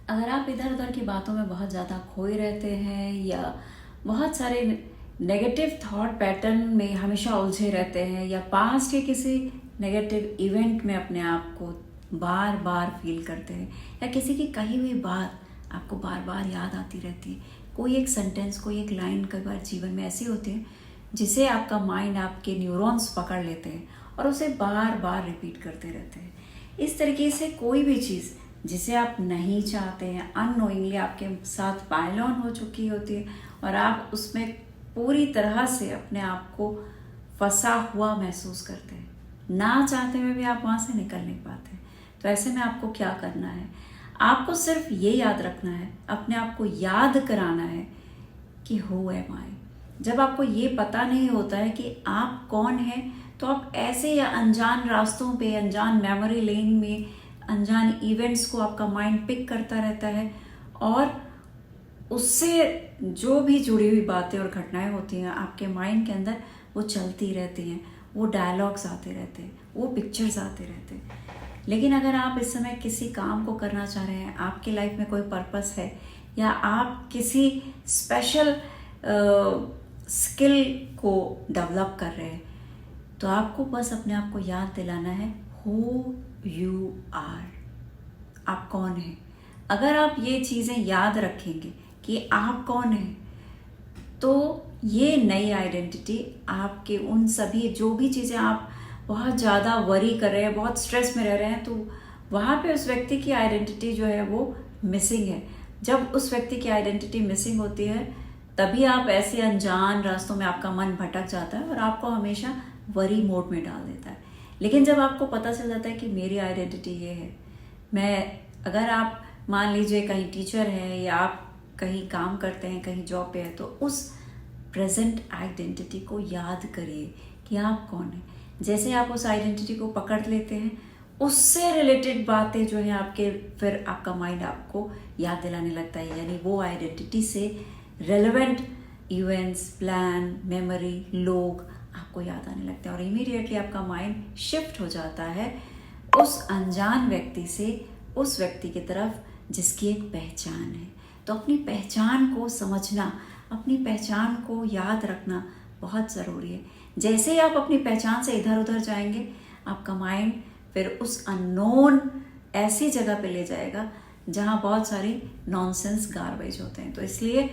अगर आप इधर उधर की बातों में बहुत ज़्यादा खोए रहते हैं या बहुत सारे नेगेटिव थॉट पैटर्न में हमेशा उलझे रहते हैं या पास्ट के किसी नेगेटिव इवेंट में अपने आप को बार बार फील करते हैं या किसी की कही हुई बात आपको बार बार याद आती रहती है, कोई एक सेंटेंस, कोई एक लाइन कई बार जीवन में ऐसी होती है जिसे आपका माइंड, आपके न्यूरॉन्स पकड़ लेते हैं और उसे बार बार रिपीट करते रहते हैं। इस तरीके से कोई भी चीज़ जिसे आप नहीं चाहते हैं, अननोइंगली आपके साथ पाइल ऑन हो चुकी होती है और आप उसमें पूरी तरह से अपने आप को फंसा हुआ महसूस करते हैं, ना चाहते हुए भी आप वहाँ से निकल नहीं पाते। तो ऐसे में आपको क्या करना है? आपको सिर्फ ये याद रखना है, अपने आप को याद कराना है कि हु एम आई। जब आपको ये पता नहीं होता है कि आप कौन हैं, तो आप ऐसे या अनजान रास्तों पे, अनजान मेमोरी लेन में, अनजान इवेंट्स को आपका माइंड पिक करता रहता है और उससे जो भी जुड़ी हुई बातें और घटनाएं होती हैं आपके माइंड के अंदर, वो चलती रहती हैं, वो डायलॉग्स आते रहते हैं, वो पिक्चर्स आते रहते हैं। लेकिन अगर आप इस समय किसी काम को करना चाह रहे हैं, आपकी लाइफ में कोई पर्पस है या आप किसी स्पेशल स्किल को डेवलप कर रहे हैं, तो आपको बस अपने आप को याद दिलाना है हु यू आर, आप कौन हैं। अगर आप ये चीज़ें याद रखेंगे कि आप कौन हैं, तो ये नई आइडेंटिटी आपके उन सभी जो भी चीज़ें आप बहुत ज़्यादा वरी कर रहे हैं, बहुत स्ट्रेस में रह रहे हैं, तो वहाँ पे उस व्यक्ति की आइडेंटिटी जो है वो मिसिंग है। जब उस व्यक्ति की आइडेंटिटी मिसिंग होती है, तभी आप ऐसे अनजान रास्तों में आपका मन भटक जाता है और आपको हमेशा वरी मोड में डाल देता है। लेकिन जब आपको पता चल जाता है कि मेरी आइडेंटिटी ये है, अगर आप मान लीजिए कहीं टीचर हैं या आप कहीं काम करते हैं, कहीं जॉब पे है, तो उस प्रेजेंट आइडेंटिटी को याद करिए कि आप कौन हैं। जैसे आप उस आइडेंटिटी को पकड़ लेते हैं, उससे रिलेटेड बातें जो है आपके, फिर आपका माइंड आपको याद दिलाने लगता है, यानी वो आइडेंटिटी से रेलेवेंट इवेंट्स, प्लान, मेमोरी, लोग आपको याद आने लगते हैं और इमीडिएटली आपका माइंड शिफ्ट हो जाता है उस अनजान व्यक्ति से उस व्यक्ति की तरफ जिसकी एक पहचान है। तो अपनी पहचान को समझना, अपनी पहचान को याद रखना बहुत ज़रूरी है। जैसे ही आप अपनी पहचान से इधर उधर जाएंगे, आपका माइंड फिर उस अननोन ऐसी जगह पे ले जाएगा जहाँ बहुत सारी नॉनसेंस गार्बेज होते हैं। तो इसलिए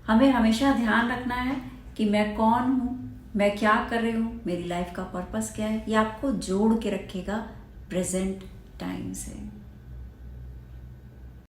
हमें हमेशा ध्यान रखना है कि मैं कौन हूँ, मैं क्या कर रही हूँ, मेरी लाइफ का पर्पस क्या है। ये आपको जोड़ के रखेगा प्रेजेंट टाइम से।